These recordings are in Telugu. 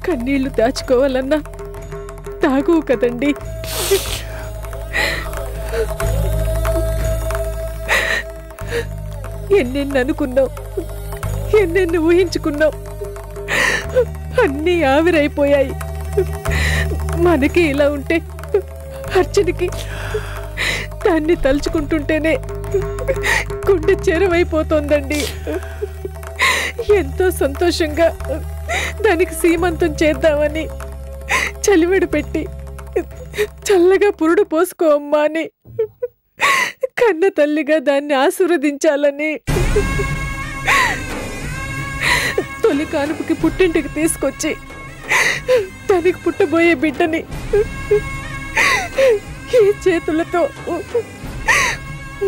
కన్నీళ్లు దాచుకోవాలన్నా తాగు కదండి. ఎన్నెన్ని అనుకున్నావు, ఎన్నెన్ని ఊహించుకున్నావు, అన్నీ ఆవిరైపోయాయి. మనకి ఇలా ఉంటే అర్చనకి దాన్ని తలుచుకుంటుంటేనే గుండె చెరువైపోతోందండి. ఎంతో సంతోషంగా దానికి సీమంతం చేద్దామని చలివిడి పెట్టి చల్లగా పురుడు పోసుకో అమ్మా అని కన్న తల్లిగా దాన్ని ఆశీర్వదించాలని తొలి కానుపుకి పుట్టింటికి తీసుకొచ్చి దానికి పుట్టబోయే బిడ్డని ఈ చేతులతో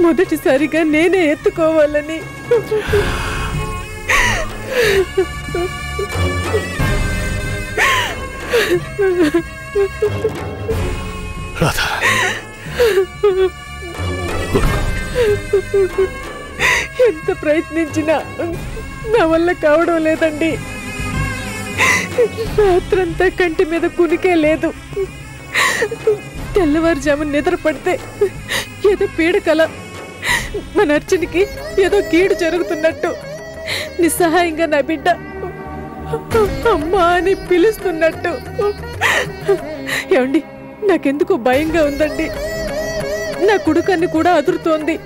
మొదటిసారిగా నేనే ఎత్తుకోవాలని ఎంత ప్రయత్నించినా నా వల్ల కావడం లేదండి. రాత్రంతా కంటి మీద కునికే లేదు. తెల్లవారుజామున నిద్ర పడితే ఏదో పీడకల, మన అర్చనకి ఏదో కీడు జరుగుతున్నట్టు నిస్సహాయంగా నా బిడ్డ అమ్మా అని పిలుస్తున్నట్టు. ఏమండి, నాకెందుకో భయంగా ఉందండి. నా కుడుకన్ని కూడా అదురుతోంది.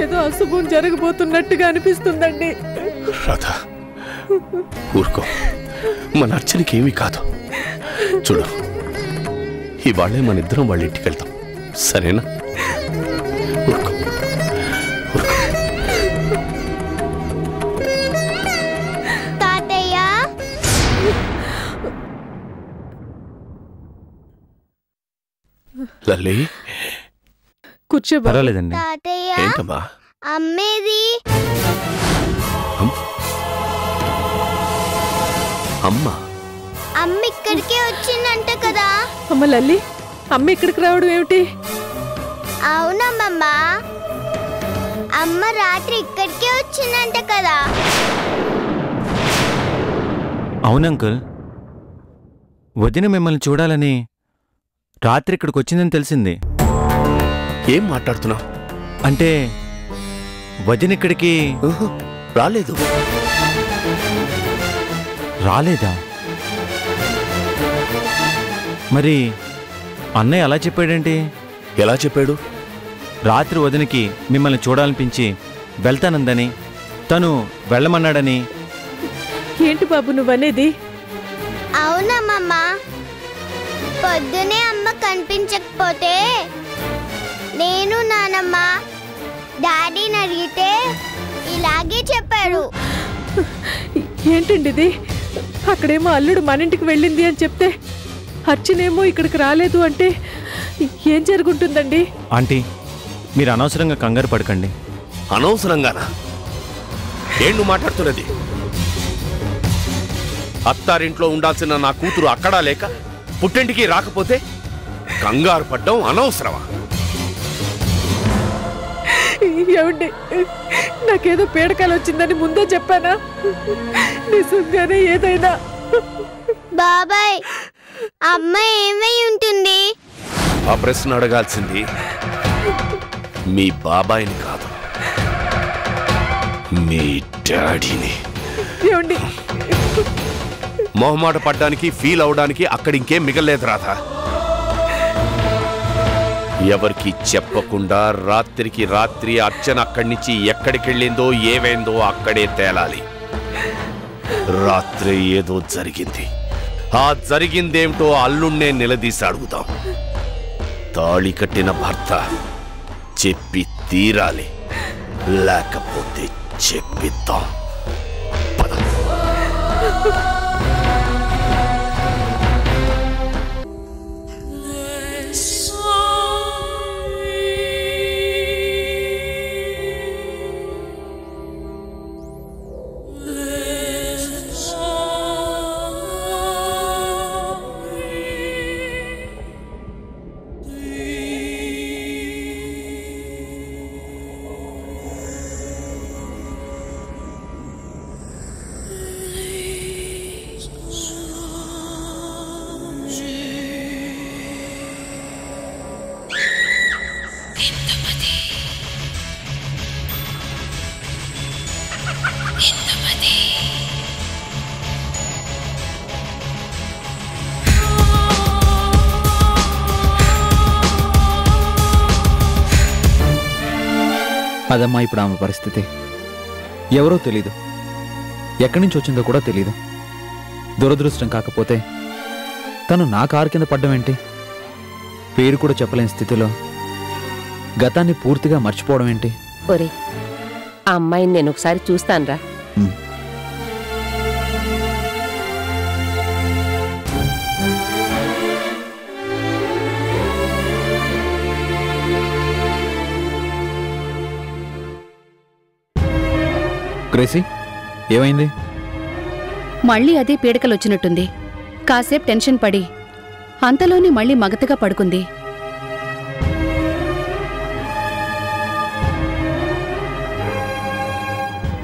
ఏదో అశుభం జరగబోతున్నట్టుగా అనిపిస్తుందండి. రాధా, ఊరుకో, మన అర్చనకి ఏమీ కాదు. చూడు, ఇవాళే మన ఇద్దరం వాళ్ళ ఇంటికి వెళ్తాం, సరేనా? ఊరుకో, ఊరుకో. తాతయ్య, లల్లి, కూర్చో. పర్వాలేదండి. తాతయ్య, ఏంటమ్మా? అమ్మేది? అమ్మా? అమ్మ ఇక్కడికే వచ్చిందంట కదా. అమ్మ లల్లి, అమ్మ ఇక్కడికి రావడం ఏమిటి? అవునమ్మమ్మ, అమ్మ రాత్రి ఇక్కడికే వచ్చిందంట కదా. అవును అంకుల్, వదిన మిమ్మల్ని చూడాలని రాత్రి ఇక్కడికి వచ్చిందని తెలిసింది. ఏం మాట్లాడుతున్నావు? అంటే వదిన ఇక్కడికి రాలేదు. రాలేదా? మరి అన్నయ్య అలా చెప్పాడేంటి? ఎలా చెప్పాడు? రాత్రి వదినకి మిమ్మల్ని చూడాలనిపించి వెళ్తానందని, తను వెళ్ళమన్నాడని. ఏంటి బాబు నువ్వనేది? అవునమ్మమ్మ, పొద్దునే అమ్మ కనిపించకపోతే నేను నానమ్మ డాడీని అడిగితే ఇలాగే చెప్పారు. ఏంటండి ఇది? అక్కడేమో అల్లుడు మన ఇంటికి వెళ్ళింది అని చెప్తే అర్చనేమో ఇక్కడికి రాలేదు అంటే ఏం జరుగుంటుందండి? ఆంటీ, మీరు అనవసరంగా కంగారు పడకండి. అనవసరంగానా? ఏం నువ్వు మాట్లాడుతున్నది? అత్తారింట్లో ఉండాల్సిన నా కూతురు అక్కడా లేక పుట్టింటికి రాకపోతే కంగారు పడ్డం అనవసరమా? ఏమండి, నాకేదో పీడకాలు వచ్చిందని ముందే చెప్పానా? నిజంగానే ఏదైనా? బాబాయ్, అమ్మ ఏమై ఉంటుంది? ఆ ప్రశ్న అడగాల్సింది మీ బాబాయిని కాదు, మీ డాడీని. ఏమండి, మొహమాట పడ్డానికి, ఫీల్ అవడానికి అక్కడ ఇంకేం మిగలేదు రాధా. ఎవరికి చెప్పకుండా రాత్రికి రాత్రి అర్చన అక్కడి నుంచి ఎక్కడికెళ్ళిందో ఏవైందో అక్కడే తేలాలి. రాత్రి ఏదో జరిగింది. ఆ జరిగిందేమిటో అల్లుణ్ణే నిలదీసి అడుగుదాం. తాళి కట్టిన భర్త చెప్పి తీరాలి, లేకపోతే చెప్పిద్దాం. పద. అదమ్మా ఇప్పుడు ఆమె పరిస్థితి. ఎవరో తెలీదు, ఎక్కడి నుంచి వచ్చిందో కూడా తెలీదు. దురదృష్టం కాకపోతే తను నా కారు కింద పడ్డం ఏంటి? పేరు కూడా చెప్పలేని స్థితిలో గతాన్ని పూర్తిగా మర్చిపోవడం ఏంటి? ఒరే, ఆ అమ్మాయిని నేను ఒకసారి చూస్తానురా. గ్రేసీ, ఏమైంది? మళ్ళీ అదే పీడకలొచ్చినట్టుంది. కాసేపు టెన్షన్ పడి అంతలోనే మళ్ళీ మగతగా పడుకుంది.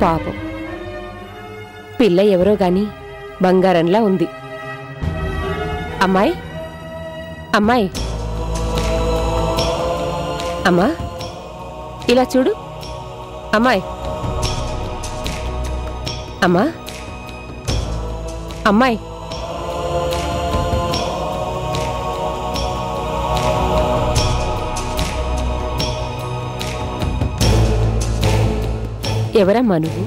పాపం, పిల్ల ఎవరో గాని బంగారంలా ఉంది. అమ్మాయి, అమ్మాయి, అమ్మా ఇలా చూడు. అమ్మాయి, అమ్మా, అమ్మాయి, ఎవరమ్మా నువ్వు?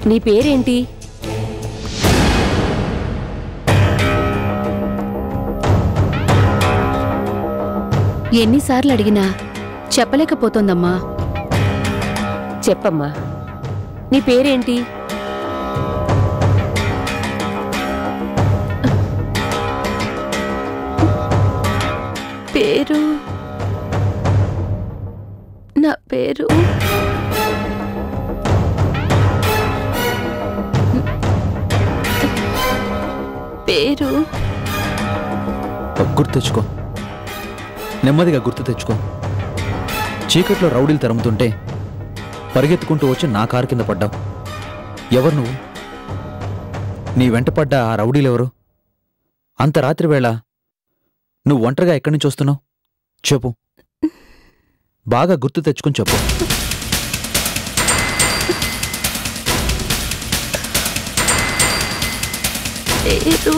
నీ పేరేంటి? ఎన్నిసార్లు అడిగినా చెప్పలేకపోతోందమ్మా. చెప్పమ్మా, నీ పేరేంటి? పేరు, నా పేరు పేరు గుర్తు తెచ్చుకో, నెమ్మదిగా గుర్తు తెచ్చుకో. చీకట్లో రౌడీలు తరుముతుంటే పరిగెత్తుకుంటూ వచ్చి నా కారు కింద పడ్డావు. ఎవరు నువ్వు? నీ వెంట పడ్డ ఆ రౌడీలెవరు? అంత రాత్రి వేళ నువ్వు ఒంటరిగా ఎక్కడి నుంచి వస్తున్నావు? చెప్పు, బాగా గుర్తు తెచ్చుకుని చెప్పు. పేరు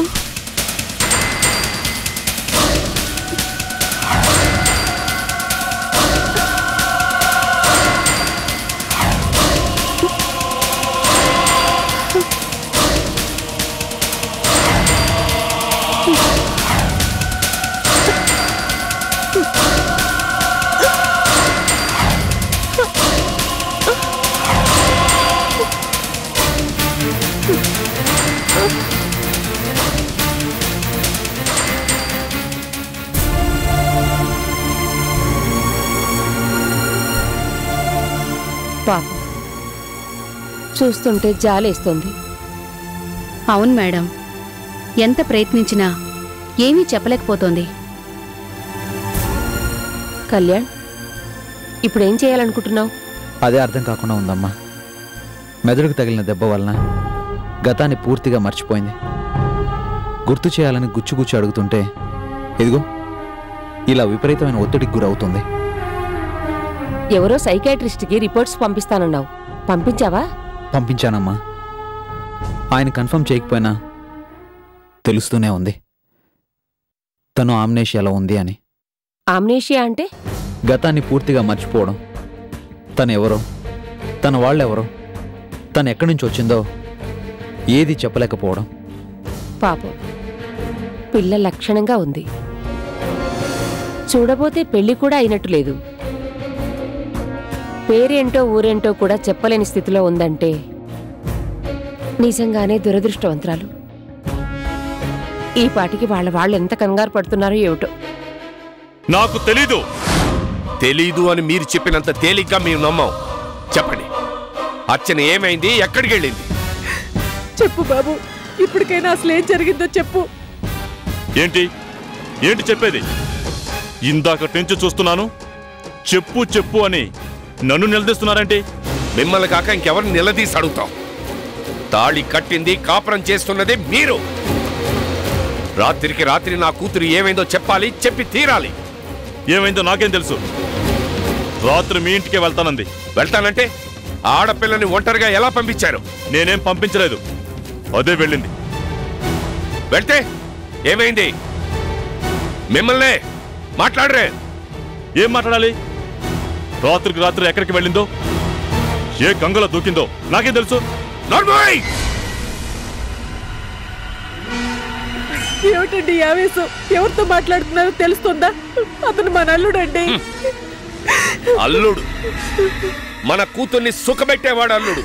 పాపం, చూస్తుంటే జాలేస్తుంది. అవును మేడం, ఎంత ప్రయత్నించినా ఏమీ చెప్పలేకపోతోంది. కళ్యాణ్, ఇప్పుడేం చేయాలనుకుంటున్నావు? అదే అర్థం కాకుండా ఉందమ్మా. మెదడుకు తగిలిన దెబ్బ వలన గతాన్ని పూర్తిగా మర్చిపోయింది. గుర్తు చేయాలని గుచ్చుగుచ్చి అడుగుతుంటే ఇదిగో ఇలా విపరీతమైన ఒత్తిడికి గురవుతుంది. ఎవరో సైకాట్రిస్ట్కి రిపోర్ట్స్ పంపిస్తానన్నావు, పంపించావా? పంపించానమ్మా. ఆయన కన్ఫర్మ్ చేయకపోయినా తెలుస్తూనే ఉంది తను ఆమ్నేషియాలో ఉంది అని. ఆమ్నేషియా అంటే? గతాన్ని పూర్తిగా మర్చిపోవడం. తనెవరో, తన వాళ్ళెవరో, తను ఎక్కడి నుంచి వచ్చిందో ఏది చెప్పలేకపోవడం. పాపం, పిల్ల లక్షణంగా ఉంది. చూడబోతే పెళ్లి కూడా అయినట్టు లేదు. పేరేంటో ఊరేంటో కూడా చెప్పలేని స్థితిలో ఉందంటే నిజంగానే దురదృష్టవంతురాలు. ఈ పాటికి వాళ్ళు ఎంత కంగారు పడుతున్నారో ఏమిటో. నాకు తెలీదు అని మీరు చెప్పినంత తేలిగ్గా మేము నమ్మాం. చెప్పండి, అర్చన ఏమైంది? ఎక్కడికి వెళ్ళింది? చెప్పు బాబు, ఇప్పటికైనా అసలు ఏం జరిగిందో చెప్పు. ఏంటి ఏంటి చెప్పేది? ఇందాక నుంచి చూస్తున్నాను, చెప్పు చెప్పు అని నన్ను నిలదీస్తున్నారేంటి? మిమ్మల్ని కాక ఇంకెవరిని నిలదీసి అడుగుతాం? తాళి కట్టింది, కాపురం చేస్తున్నదే మీరు. రాత్రికి రాత్రి నా కూతురు ఏమైందో చెప్పాలి, చెప్పి తీరాలి. ఏమైందో నాకేం తెలుసు? రాత్రి మీ ఇంటికే వెళ్తానంది. వెళ్తానంటే ఆడపిల్లని ఒంటరిగా ఎలా పంపించారు? నేనేం పంపించలేదు, అదే వెళ్ళింది. వెళ్తే ఏమైంది? మిమ్మల్నే మాట్లాడరే. ఏం మాట్లాడాలి? రాత్రికి రాత్రి ఎక్కడికి వెళ్ళిందో, ఏ గంగలో దూకిందో నాకేం తెలుసు? ఏమిటండి ఆవేశం? ఎవరితో మాట్లాడుతున్నారో తెలుస్తుందా? అతను మన అల్లుడండి. అల్లుడు? మన కూతుర్ని సుఖపెట్టేవాడు అల్లుడు,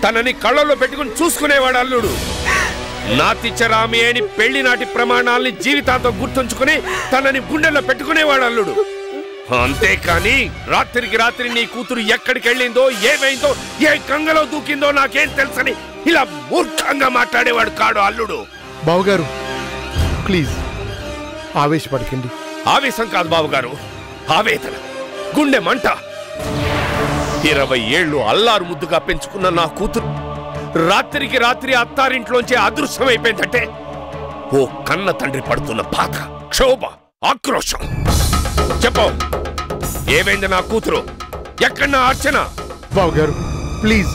తనని కళ్ళల్లో పెట్టుకుని చూసుకునేవాడు అల్లుడు. నాతిచ్చరామి అని పెళ్లి నాటి ప్రమాణాలని జీవితాంతం గుర్తుంచుకుని తనని గుండెల్లో పెట్టుకునేవాడు అల్లుడు. అంతేకాని రాత్రికి రాత్రి నీ కూతురు ఎక్కడికి వెళ్ళిందో, ఏమైందో, ఏ గంగలో దూకిందో నాకేం తెలుసని ఇలా మూర్ఖంగా మాట్లాడేవాడు కాడు అల్లుడు. బావగారు ప్లీజ్ ఆవేశపడకండి. ఆవేశం కాదు బావగారు, ఆవేదన, గుండె మంట. 20 ఏళ్ళు అల్లారు ముద్దుగా పెంచుకున్న నా కూతురు రాత్రికి రాత్రి అత్తారింట్లోంచి అదృశ్యమైపోయిందంటే ఓ కన్న తండ్రి పడుతున్న బాధ, క్షోభ, ఆక్రోశం. చెప్పు, ఏమైంది నా కూతురు? ఎక్కడ నా అర్చన? బావగారు ప్లీజ్,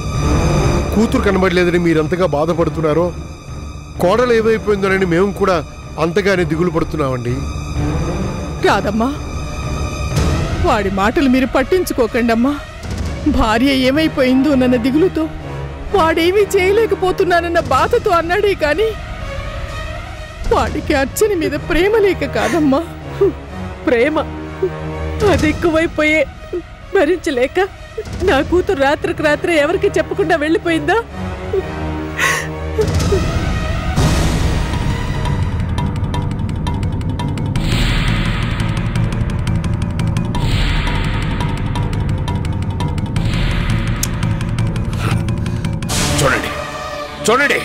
కూతురు కనబడలేదని మీరంతగా బాధపడుతున్నారో కోడలు ఏమైపోయిందోనని మేము కూడా అంతగానే దిగులు పడుతున్నామండి. కాదమ్మా, వాడి మాటలు మీరు పట్టించుకోకండి అమ్మా. భార్య ఏమైపోయిందోనన్న దిగులుతో, వాడేమీ చేయలేకపోతున్నానన్న బాధతో అన్నాడే కాని వాడికి అర్చన మీద ప్రేమ లేక కాదమ్మా. ప్రేమ అది ఎక్కువైపోయే భరించలేక నా కూతురు రాత్రికి రాత్రి ఎవరికి చెప్పకుండా వెళ్ళిపోయిందా? చూడండి చూడండి,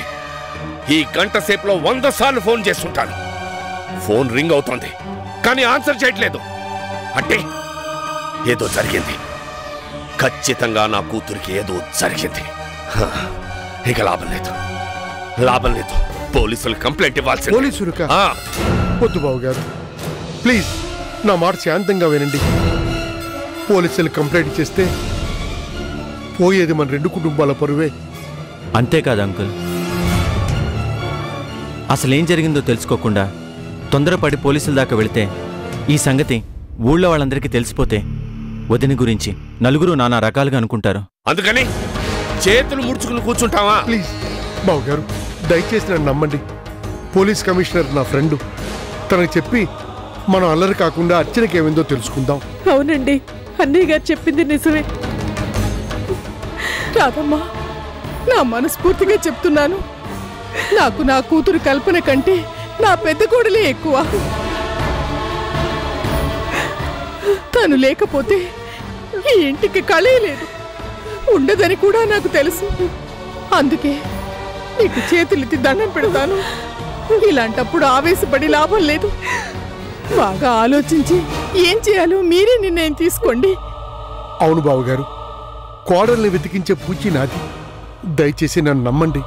ఈ గంట సేపులో 100 సార్లు ఫోన్ చేస్తుంటాను. ఫోన్ రింగ్ అవుతోంది కానీ ఆన్సర్ చేయట్లేదు. అంటే ఏదో జరిగింది, ఖచ్చితంగా నా కూతురికి ఏదో జరిగింది. ఇక లాభం లేదు, లాభం లేదు. పోలీసులు కంప్లైంట్ ఇవ్వాల్సింది. పోలీసులుకా? వద్దు బావగారు ప్లీజ్, నా మాట శాంతంగా వినండి. పోలీసులు కంప్లైంట్ చేస్తే పోయేది మన 2 కుటుంబాల పరువే. అంతేకాదు అంకుల్, అసలేం జరిగిందో తెలుసుకోకుండా తొందరపడి పోలీసుల దాకా వెళితే ఈ సంగతి ఊళ్ళో వాళ్ళందరికీ తెలిసిపోతే వదిన గురించి నలుగురు నానా రకాలుగా అనుకుంటారు. అందుకని చేతులు ముడుచుకుని కూర్చుంటావా? ప్లీజ్ బావగారు దయచేసి నన్ను నమ్మండి. పోలీస్ కమిషనర్ నా ఫ్రెండు, తనకు చెప్పి మనం అల్లరి కాకుండా అర్చనకి ఏమైందో తెలుసుకుందాం. అవునండి, అన్నయ్య గారు చెప్పింది నిజమే. కాదమ్మా, నా మనస్ఫూర్తిగా చెప్తున్నాను, నాకు నా కూతురు కల్పన కంటే నా పెద్ద కోడలే ఎక్కువ. తను లేకపోతే ఈ ఇంటికి కళే లేదు, ఉండదని కూడా నాకు తెలుసు. అందుకే నీకు చేతులెత్తి దండం పెడతాను. ఇలాంటప్పుడు ఆవేశపడి లాభం లేదు. బాగా ఆలోచించి ఏం చేయాలో మీరే నిర్ణయం తీసుకోండి. అవును బావగారు, కోడల్ని వెతికించే పూచి నాది. దయచేసి నన్ను నమ్మండి.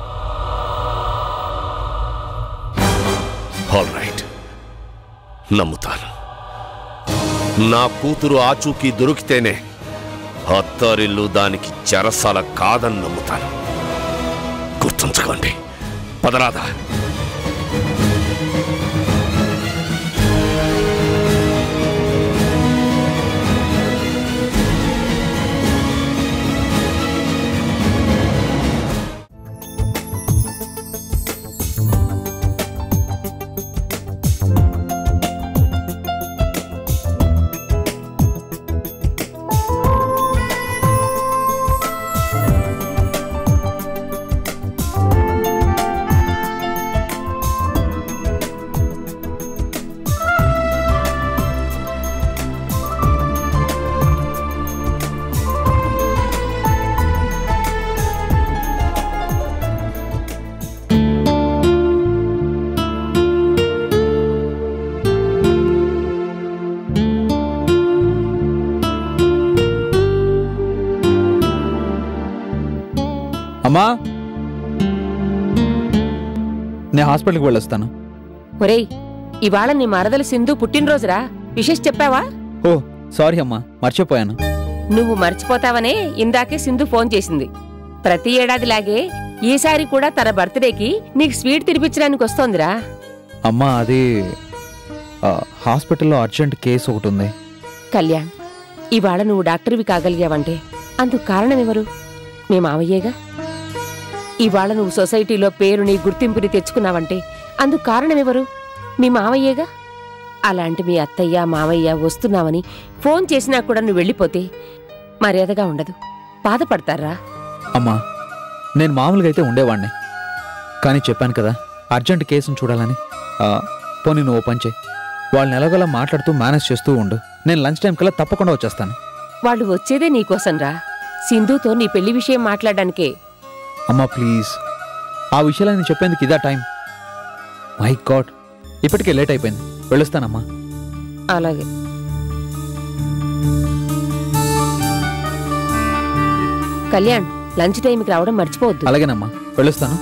ఆల్ రైట్, నమ్ముతాను. నా కూతురు ఆచూకీ దొరికితేనే అత్తారిల్లు దానికి చెరసాల కాదని నమ్ముతాను. గుర్తుంచుకోండి. పదరాదా? అమ్మా, నేను హాస్పిటల్కి వెళ్ళొస్తాను. ఒరేయ్, ఇవాళ నీ మరదలు సింధు పుట్టినరోజురా, విషెస్ చెప్పావా? ఓ సారీ అమ్మా, మర్చిపోయాను. నువ్వు మర్చిపోతావనే ఇందాకే సింధు ఫోన్ చేసింది. ప్రతి ఏడాదిలాగే ఈసారి కూడా తన బర్త్డేకి నీకు స్వీట్ తినిపించడానికి వస్తోందిరా. అమ్మా, అది హాస్పిటల్లో అర్జెంట్ కేసు ఒకటి ఉంది. కళ్యాణ్, ఇవాళ నువ్వు డాక్టర్వి కాగలిగావంటే అందుకు కారణమెవరు? మీ మావయ్యేగా. ఇవాళ నువ్వు సొసైటీలో పేరుని గుర్తింపుని తెచ్చుకున్నావంటే అందుకు కారణమెవరు? మీ మావయ్యేగా. అలాంటి మీ అత్తయ్య మావయ్య వస్తున్నావని ఫోన్ చేసినా కూడా నువ్వు వెళ్ళిపోతే మర్యాదగా ఉండదు, బాధపడతారా? అమ్మా, నేను మామూలుగా అయితే ఉండేవాణ్ణి, కానీ చెప్పాను కదా అర్జెంట్ కేసును చూడాలని. పోనీ నువ్వు పని చేయి, వాళ్ళని ఎలాగోలా మాట్లాడుతూ మేనేజ్ చేస్తూ ఉండు. నేను లంచ్ టైం కల్లా తప్పకుండా వచ్చేస్తాను. వాళ్ళు వచ్చేదే నీకోసం రా, సింధుతో నీ పెళ్లి విషయం మాట్లాడడానికే. అమ్మా ప్లీజ్, ఆ విషయాలని చెప్పేందుకు ఇదా టైం? మై గాడ్, ఇప్పటికే లేట్ అయిపోయింది, వెళ్ళొస్తానమ్మా. అలాగే. కళ్యాణ్, లంచ్ టైంకి రావడం మర్చిపోవద్దు. అలాగేనమ్మా, వెళ్ళొస్తాను.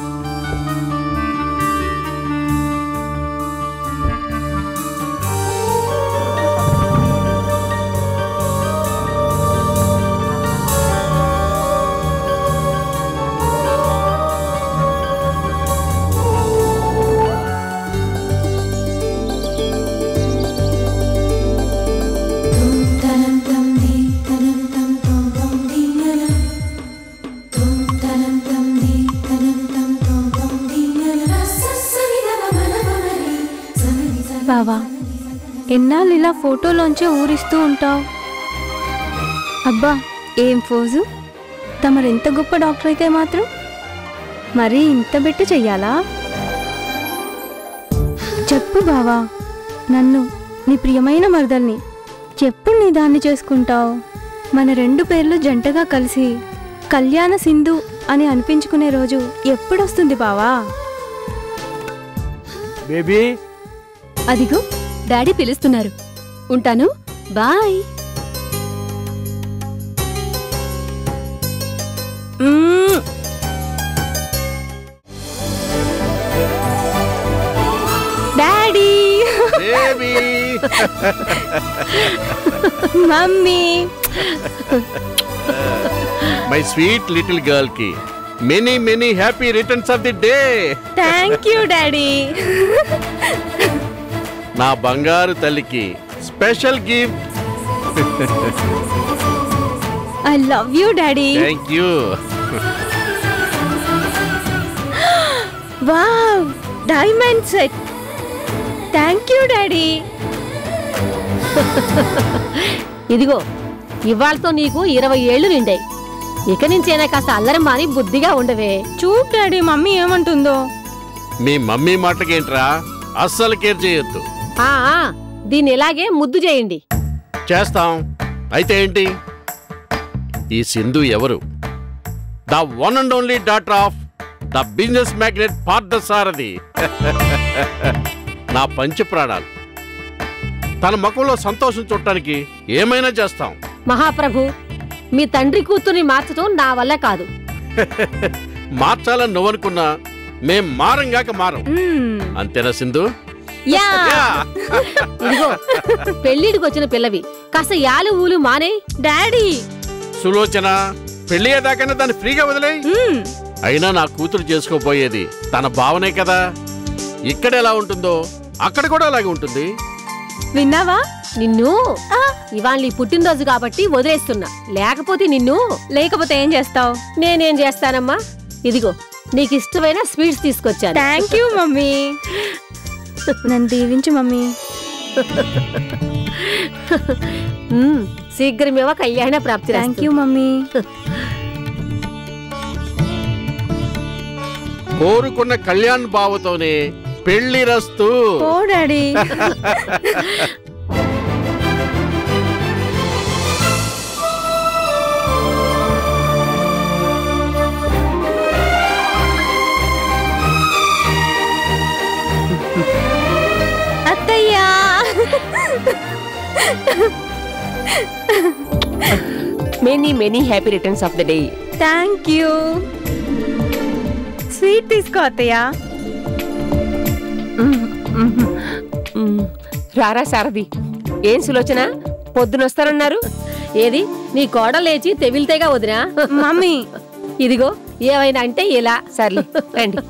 బావా, ఎన్నాళ్ళు ఇలా ఫోటోలోంచే ఊరిస్తూ ఉంటావు? అబ్బా ఏం ఫోజు! తమరెంత గొప్ప డాక్టర్ అయితే మాత్రం మరీ ఇంత బెట్టు చెయ్యాలా? చెప్పు బావా, నన్ను నీ ప్రియమైన మరదల్ని ఎప్పుడు నీ దాన్ని చేసుకుంటావు? మన 2 పేర్లు జంటగా కలిసి కళ్యాణ సింధు అని అనిపించుకునే రోజు ఎప్పుడొస్తుంది బావా? బేబీ, అదిగో డాడీ పిలుస్తున్నారు, ఉంటాను, bye. Daddy, mummy, my sweet little girl కి many many happy returns of the day. Thank you daddy. నా బంగారు తల్లికి special gift. I love you daddy. Thank you. Wow, diamond set. Thank you daddy. ఇదిగో, ఇవాళతో నీకు 20 ఏళ్లు నిండాయి. ఇక నుంచైనా కాస్త అల్లరం మాని బుద్ధిగా ఉండవే. చూడు డాడీ, మమ్మీ ఏమంటుందో. మీ మమ్మీ మాటకేంట్రా, అస్సలు కేర్ చేయొద్దు. దీన్ని ఇలాగే ముద్దు చేయండి. చేస్తాం. అయితే ఏంటి? ఈ సింధు ఎవరు? The one and only daughter of the business magnate Parthasarathi. నా పంచ ప్రాణాలు. తన ముఖంలో సంతోషం చూడటానికి ఏమైనా చేస్తాం. మహాప్రభు, మీ తండ్రి కూతుర్ని మార్చడం నా వల్ల కాదు. మార్చాలని నువ్వనుకున్నా మేం మారంగాక మారం. అంతేనా సింధు? ఇదిగో, పెళ్లిడికి వచ్చిన పిల్లవి, కాస్త యాలు ఊలు మానే. డాడీ, సులోచన, పెళ్లి అయ్యేదాకనే దాన్ని ఫ్రీగా వదిలే. అయినా నా కూతురు చేసుకోబోయేది తన భావనే కదా. ఇక్కడ ఎలా ఉంటుందో అక్కడ కూడా అలాగే ఉంటుంది. విన్నావా? నిన్ను ఇవాళ నీ పుట్టినరోజు కాబట్టి వదిలేస్తున్నా, లేకపోతే ఏం చేస్తావు? నేనేం చేస్తానమ్మా, ఇదిగో నీకు ఇష్టమైన స్వీట్స్ తీసుకొచ్చాను. Thank you mummy. నన్ను దీవించు మమ్మీ. శీఘ్రమేవా కళ్యాణ ప్రాప్తి. Thank you mummy. కోరుకున్న కళ్యాణ్ బావతోనే పెళ్లి రస్తు. ఓ డాడీ. అత్తయ్యా, many many happy returns of the day. Thank you. Sweet తీసుకో అత్తయ్యా. రారా సారథి. ఏం సులోచన, పొద్దునొస్తారన్నారు? ఏది నీ కోడ లేచి తెవిలితేగా వదినా? మమ్మీ, ఇదిగో ఏమైనా అంటే ఇలా. సర్లే రండి.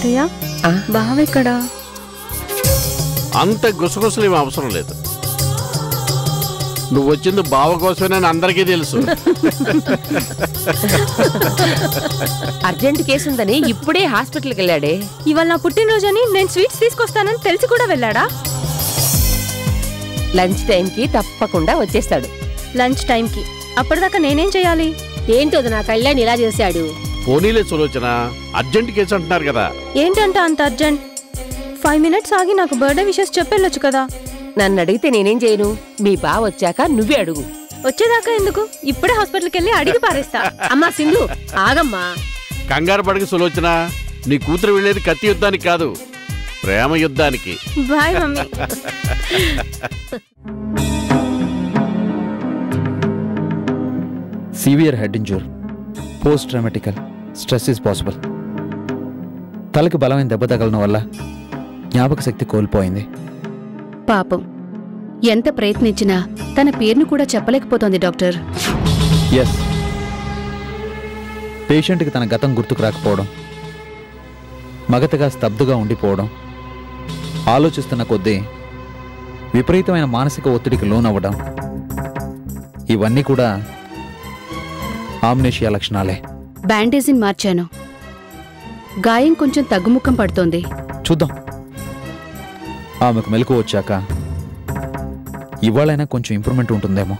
అత్తయ్య ఆ? బావెక్కడా? అంత గుసగుసలు ఏమి అవసరం లేదు. నువ్వు వచ్చింది బావ కోసమేనని అందరికీ తెలుసు. అర్జెంట్ కేసు ఉందని ఇప్పుడే హాస్పిటల్కి వెళ్ళాడే. ఇవాళ నా పుట్టినరోజని నేను స్వీట్స్ తీసుకొస్తానని తెలిసి కూడా వెళ్ళాడా? లంచ్ టైంకి తప్పకుండా వచ్చేస్తాడు. లంచ్ టైంకి. అప్పటిదాకా నేనేం చేయాలి? ఏంటో నా కళ్యాణ్ ఇలా చేశాడు. పోనీలే సులోచన, అర్జెంట్ కేసు అంటున్నారు కదా. ఏంటంట అంత అర్జెంట్? 5 మినిట్స్ ఆగి నాకు బర్త్డే విషెస్ చెప్పెళ్ళొచ్చు కదా. నన్ను అడిగితే నేనేం చేయను? మీ బావ వచ్చాక నువ్వే అడుగు. వచ్చేదాకా ఎందుకు? ఇప్పుడే హాస్పిటల్కి వెళ్ళి అడిగి పారేస్తా. అమ్మా సింధు ఆగమ్మా. కంగారు పడక సులోచన, నీ కూతురు వెళ్ళేది కత్తి యుద్ధానికి కాదు, ప్రేమ యుద్ధానికి. Bye mummy. Severe head injury, post traumatical stress is possible. తలకి బలమైన దెబ్బ తగలడం వల్ల జ్ఞాపక శక్తి కోల్పోయింది. పాపం, ఎంత ప్రయత్నించినా తన పేరును కూడా చెప్పలేకపోతోంది డాక్టర్. ఎస్, పేషెంట్కి తన గతం గుర్తుకు రాకపోవడం, మగతగా స్తబ్దుగా ఉండిపోవడం, ఆలోచిస్తున్న కొద్దీ విపరీతమైన మానసిక ఒత్తిడికి లోనవ్వడం, ఇవన్నీ కూడా ఆమ్నేషియా లక్షణాలే. బ్యాండేజీని మార్చాను. గాయం కొంచెం తగ్గుముఖం పడుతోంది. చూద్దాం. ఆమెకు మెలకు వచ్చాక ఇవాళైనా కొంచెం ఇంప్రూవ్మెంట్ ఉంటుందేమో.